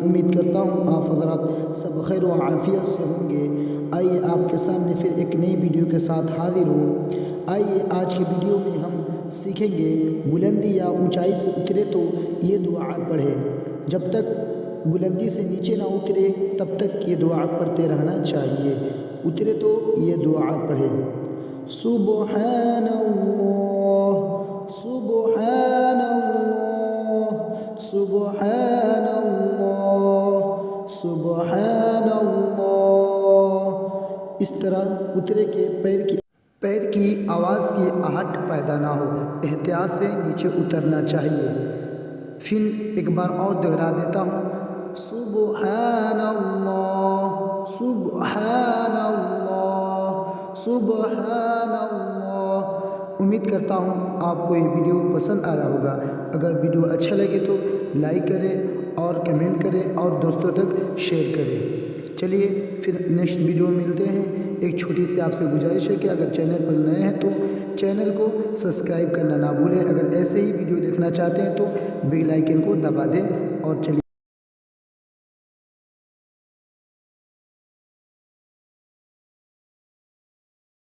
امید کرتا ہوں آپ حضرات سب خیر و عافیت سے ہوں گے۔ آئیے آپ کے سامنے پھر ایک نئی ویڈیو کے ساتھ حاضر ہوں۔ آئیے آج کی ویڈیو میں ہم سیکھیں گے بلندی یا اونچائی سے اترے تو یہ دعا پڑھے، جب تک بلندی سے نیچے نہ اترے تب تک یہ دعا پڑھتے رہنا چاہیے، اترے تو یہ دعا پڑھے۔ سبحان اللہ سبحان اللہ سبحان اللہ سبحان اللہ، اس طرح اترے کے پیر کی آواز کی آہٹ پیدا نہ ہو، احتیاط سے نیچے اترنا چاہیے۔ پھر ایک بار اور دہرا دیتا ہوں، سبحان اللہ سبحان اللہ سبحان اللہ۔ امید کرتا ہوں آپ کو یہ ویڈیو پسند آیا ہوگا۔ اگر ویڈیو اچھا لگے تو لائک کریں اور کمنٹ کریں اور دوستوں تک شیئر کریں۔ چلیے پھر نیکسٹ ویڈیو میں ملتے ہیں۔ ایک چھوٹی سی آپ سے گزارش ہے کہ اگر چینل پر نئے ہیں تو چینل کو سبسکرائب کرنا نہ بھولیں۔ اگر ایسے ہی ویڈیو دیکھنا چاہتے ہیں تو بیل آئیکن کو دبا دیں اور چلیے